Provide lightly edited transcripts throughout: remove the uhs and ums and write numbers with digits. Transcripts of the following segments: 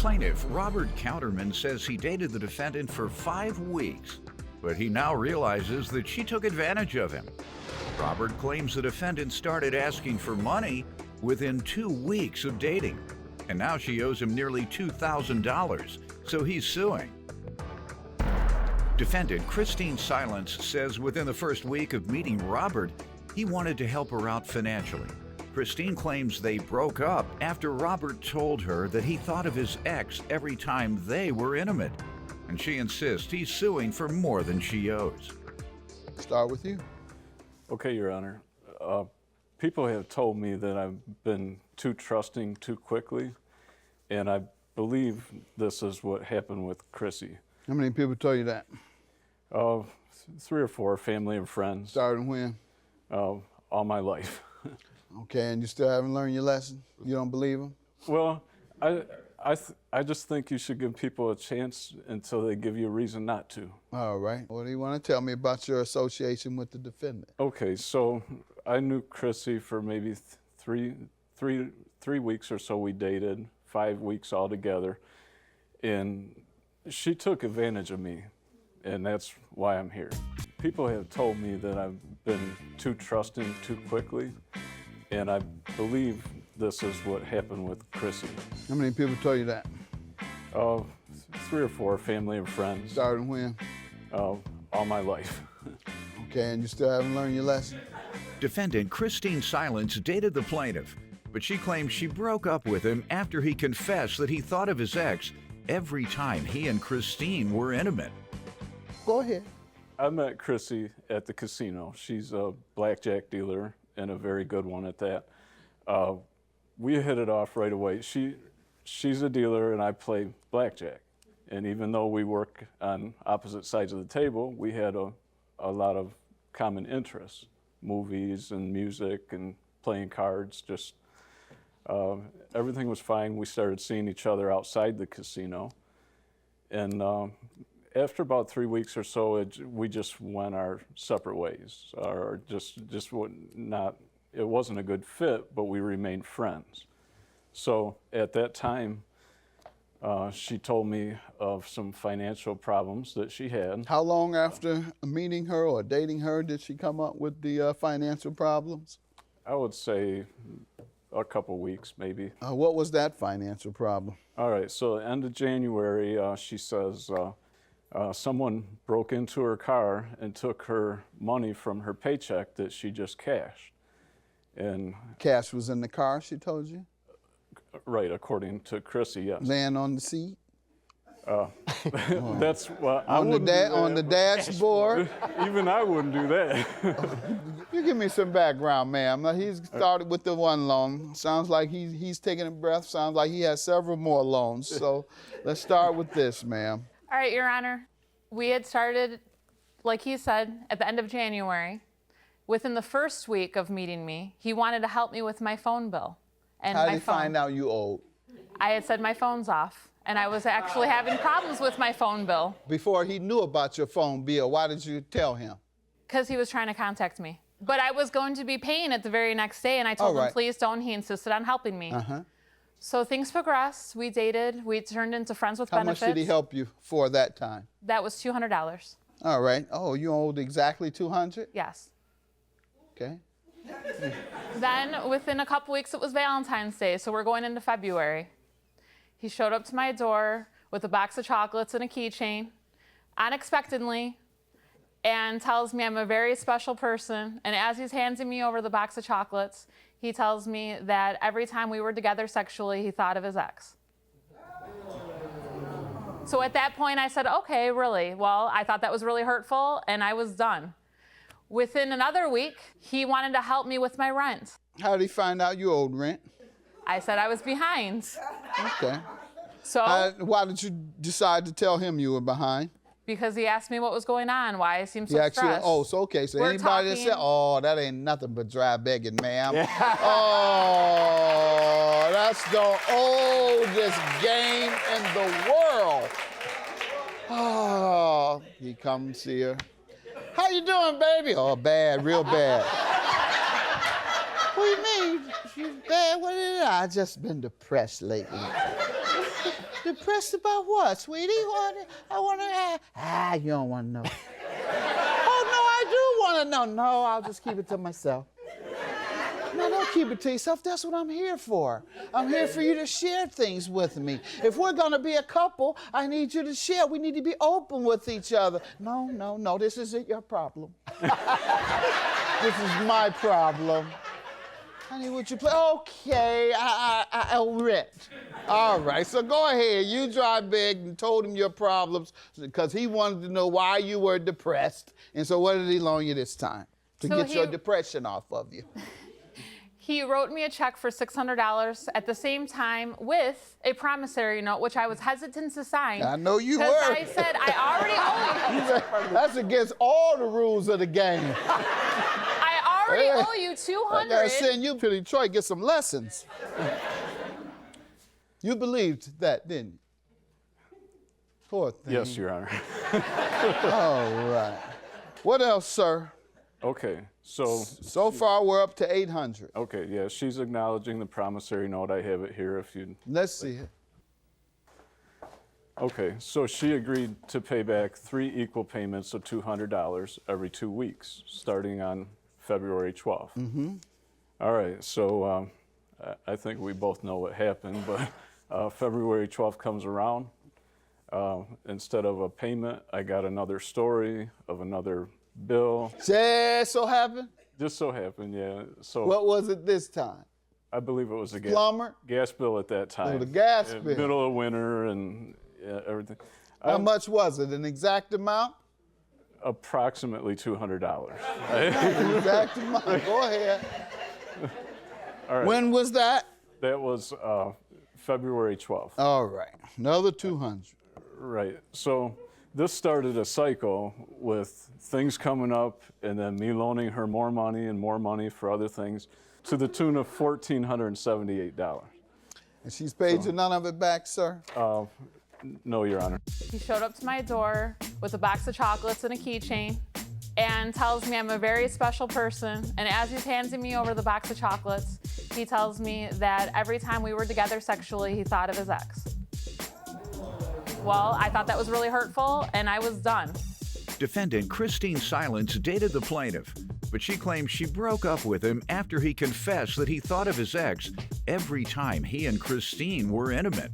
Plaintiff Robert Counterman says he dated the defendant for 5 weeks, but he now realizes that she took advantage of him. Robert claims the defendant started asking for money within 2 weeks of dating, and now she owes him nearly $2,000, so he's suing. Defendant Christine Silence says within the first week of meeting Robert, he wanted to help her out financially. Christine claims they broke up after Robert told her that he thought of his ex every time they were intimate, and she insists he's suing for more than she owes. Start with you. Okay, Your Honor. People have told me that I've been too trusting too quickly, and I believe this is what happened with Chrissy. How many people told you that? 3 or 4, family and friends. Starting when? All my life. Okay, and you still haven't learned your lesson? You don't believe them? Well, I just think you should give people a chance until they give you a reason not to. All right. What do you want to tell me about your association with the defendant? Okay, so I knew Chrissy for maybe three weeks or so. We dated, 5 weeks altogether, and she took advantage of me, and that's why I'm here. People have told me that I've been too trusting too quickly, and I believe this is what happened with Chrissy. How many people told you that? 3 or 4, family and friends. Starting when? All my life. Okay, and you still haven't learned your lesson? Defendant Christine Silence dated the plaintiff, but she claims she broke up with him after he confessed that he thought of his ex every time he and Christine were intimate. Go ahead. I met Chrissy at the casino. She's a blackjack dealer, and a very good one at that. We hit it off right away. She's a dealer, and I play blackjack. And even though we work on opposite sides of the table, we had a lot of common interests, movies and music and playing cards. Just everything was fine. We started seeing each other outside the casino. And after about 3 weeks or so, we just went our separate ways, or it wasn't a good fit, but we remained friends. So at that time, she told me of some financial problems that she had. How long after meeting her or dating her did she come up with the financial problems? I would say a couple weeks, maybe. What was that financial problem? All right, so end of January, she says someone broke into her car and took her money from her paycheck that she just cashed. And Cash was in the car, she told you? Right, according to Chrissy, yes. Laying on the seat? That's what I on the dashboard? Even I wouldn't do that. You give me some background, ma'am. Now, he's started with the one loan. Sounds like he's taking a breath. Sounds like he has several more loans. So let's start with this, ma'am. All right, Your Honor. We had started, like he said, at the end of January. Within the first week of meeting me, he wanted to help me with my phone bill. And how did he find out you owed? I had said my phone's off, and I was actually having problems with my phone bill. Before he knew about your phone bill, why did you tell him? Because he was trying to contact me. But I was going to be paying it the very next day, and I told him, please don't. He insisted on helping me. So things progressed. We dated. We turned into friends with benefits. How much did he help you for that time? That was $200. All right. Oh, you owed exactly $200? Yes. Okay. Then, within a couple weeks, it was Valentine's Day, so we're going into February. He showed up to my door with a box of chocolates and a keychain, unexpectedly, and tells me I'm a very special person. And as he's handing me over the box of chocolates, he tells me that every time we were together sexually, he thought of his ex. So at that point, I said, okay, really? Well, I thought that was really hurtful, and I was done. Within another week, he wanted to help me with my rent. How did he find out you owed rent? I said I was behind. Okay. So why did you decide to tell him you were behind? Because he asked me what was going on, why I seemed so stressed. Okay. So anybody that said, oh, that ain't nothing but dry begging, ma'am. Yeah. Oh, that's the oldest game in the world. Oh, he comes here. How you doing, baby? Oh, bad, real bad. What do you mean? You bad? What is it? I just been depressed lately. Depressed about what, sweetie? What? I want to. You don't want to know. Oh no, I do want to know. No, I'll just keep it to myself. No, don't keep it to yourself. That's what I'm here for. I'm here for you to share things with me. If we're going to be a couple, I need you to share. We need to be open with each other. No, this isn't your problem. This is my problem. Honey, would you play? Okay, I'll rent. All right, so go ahead. You drive big and told him your problems because he wanted to know why you were depressed. And so what did he loan you this time? To get your depression off of you. He wrote me a check for $600 at the same time with a promissory note, which I was hesitant to sign. I know you were. Because I said, I already owe you. That's against all the rules of the game. I already owe you $200. I gotta send you to Detroit, get some lessons. You believed that, didn't you? Poor thing. Yes, Your Honor. All right. What else, sir? Okay, so far we're up to 800. okay, yeah, she's acknowledging the promissory note. I have it here if you. Let's see it. Okay, so she agreed to pay back 3 equal payments of $200 every 2 weeks, starting on February 12th. Mm-hmm. All right, so I think we both know what happened, but February 12th comes around. Instead of a payment, I got another story of another bill. Just so happened? Just so happened, yeah. So What was it this time? I believe it was a Plumber? gas bill at that time. Oh, the gas bill. Middle of winter and everything. How much was it? An exact amount? Approximately $200. Exact amount. Go ahead. All right. When was that? That was February 12th. All right. Another 200. Right. So this started a cycle with things coming up and then me loaning her more money and more money for other things to the tune of $1,478. And she's paid you none of it back, sir? No, Your Honor. He showed up to my door with a box of chocolates and a keychain and tells me I'm a very special person. And as he's handing me over the box of chocolates, he tells me that every time we were together sexually, he thought of his ex. Well, I thought that was really hurtful, and I was done. Defendant Christine Silence dated the plaintiff, but she claims she broke up with him after he confessed that he thought of his ex every time he and Christine were intimate.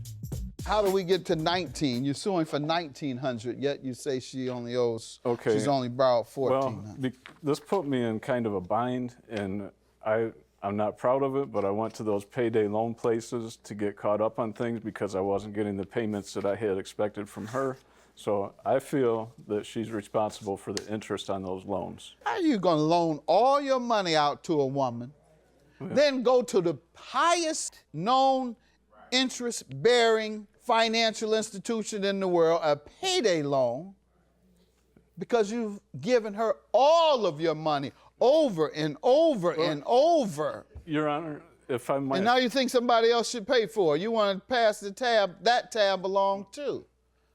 How do we get to 19? You're suing for 1,900, yet you say she only owes, Okay. she's only borrowed 1,400. Well, this put me in kind of a bind, and I'm not proud of it, but I went to those payday loan places to get caught up on things because I wasn't getting the payments that I had expected from her. So I feel that she's responsible for the interest on those loans. How are you going to loan all your money out to a woman, then go to the highest known interest-bearing financial institution in the world, a payday loan, because you've given her all of your money over and over and over? Your Honor, if I might. And now you think somebody else should pay for it. You want to pass the tab, that tab belonged too.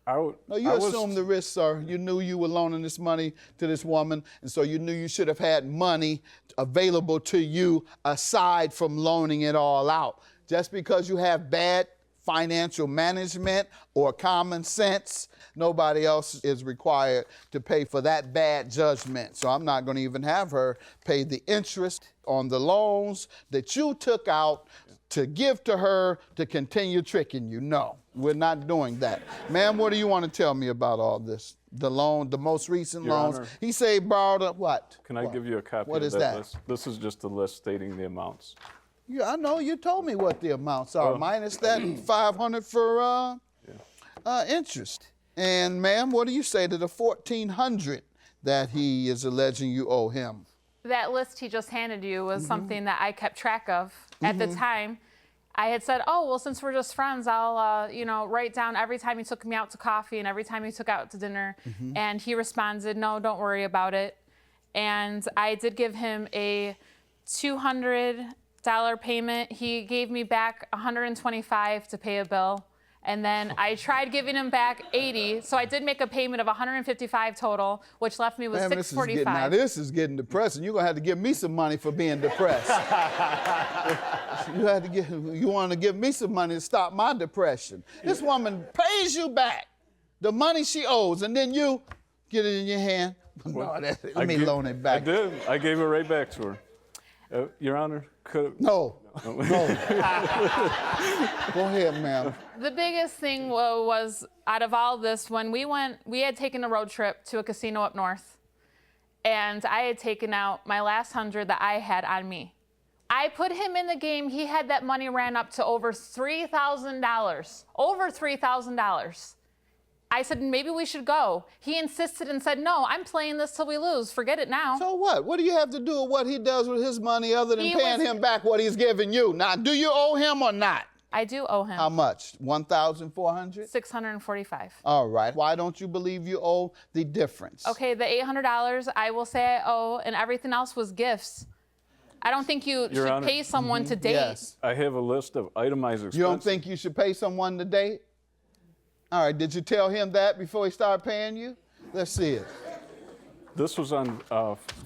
No, you assume the risk, sir. You knew you were loaning this money to this woman, and so you knew you should have had money available to you aside from loaning it all out. Just because you have bad financial management or common sense, nobody else is required to pay for that bad judgment. So I'm not going to even have her pay the interest on the loans that you took out to give to her to continue tricking you. No, we're not doing that. Ma'am, what do you want to tell me about all this? The loan, the most recent Your loans. Honor, He say he borrowed a what? Can I give you a copy What of is that that? list? This is just a list stating the amounts. Yeah, I know. You told me what the amounts are, minus that 500 for interest. And ma'am, what do you say to the 1,400 that he is alleging you owe him? That list he just handed you was something that I kept track of at the time. I had said, oh, well, since we're just friends, I'll, write down every time he took me out to coffee and every time he took out to dinner. And he responded, no, don't worry about it. And I did give him a $200 payment. He gave me back $125 to pay a bill. And then I tried giving him back 80, so I did make a payment of 155 total, which left me with Man, $645. this is getting depressing. You're gonna have to give me some money for being depressed. You want to give me some money to stop my depression. This woman pays you back the money she owes, and then you get it in your hand. Let me loan it back. I did. I gave it right back to her. Your Honor, No. Go ahead, ma'am. The biggest thing was out of all this, when we had taken a road trip to a casino up north, and I had taken out my last 100 that I had on me. I put him in the game. He had that money ran up to over $3,000. Over $3,000. I said, maybe we should go. He insisted and said, no, I'm playing this till we lose. Forget it now. So what? What do you have to do with what he does with his money other than paying him back what he's giving you? Now, do you owe him or not? I do owe him. How much? 1,400? 645. All right. Why don't you believe you owe the difference? Okay, the $800 I will say I owe, and everything else was gifts. I don't think you should Honor, pay someone to date. Yes. I have a list of itemized expenses. You don't think you should pay someone to date? All right. Did you tell him that before he started paying you? Let's see it. This was on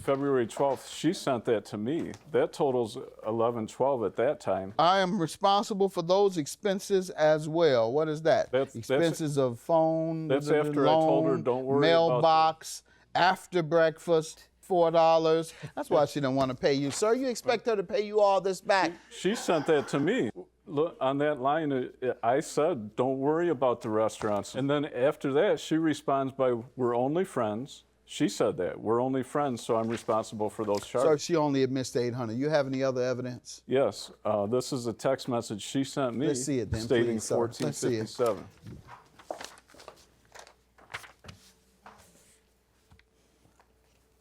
February 12th. She sent that to me. That totals $1112 at that time. I am responsible for those expenses as well. What is that? Expenses of phone, That's after I told her, don't worry mailbox, after breakfast, $4. That's why she didn't want to pay you. Sir, you expect her to pay you all this back? She sent that to me. Look, on that line, I said, don't worry about the restaurants. And then after that, she responds by, we're only friends. She said that. We're only friends, so I'm responsible for those charges. Sir, she only admits to $800. You have any other evidence? Yes. This is a text message she sent me. Let's see it then, stating please, sir. Let's see it. 1457.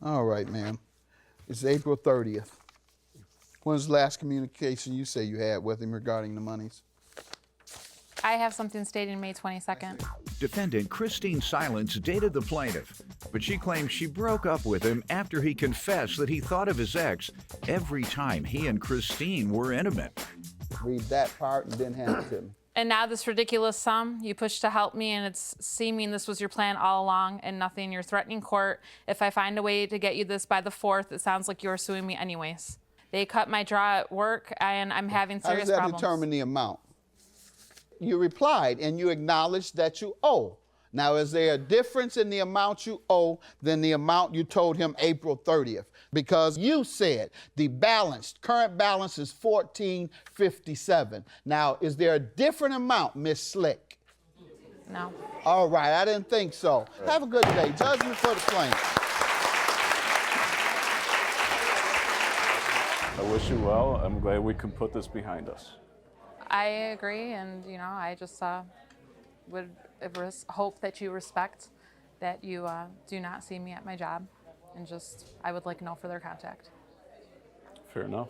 All right, ma'am. It's April 30th. When's the last communication you say you had with him regarding the monies? I have something stating May 22nd. Defendant Christine Silence dated the plaintiff, but she claims she broke up with him after he confessed that he thought of his ex every time he and Christine were intimate. Read that part and then hand it to me. And now this ridiculous sum you pushed to help me, and it's seeming this was your plan all along and nothing. You're threatening court. If I find a way to get you this by the 4th, it sounds like you're suing me anyways. They cut my draw at work, and I'm having serious problems. How does that determine the amount? You replied, and you acknowledged that you owe. Now, is there a difference in the amount you owe than the amount you told him April 30th? Because you said the current balance is $1,457. Now, is there a different amount, Miss Slick? No. All right, I didn't think so. Have a good day. Judgment for the plaintiff. I wish you well. I'm glad we can put this behind us. I agree, and I just would hope that you respect that you do not see me at my job, and I would like no further contact. Fair enough.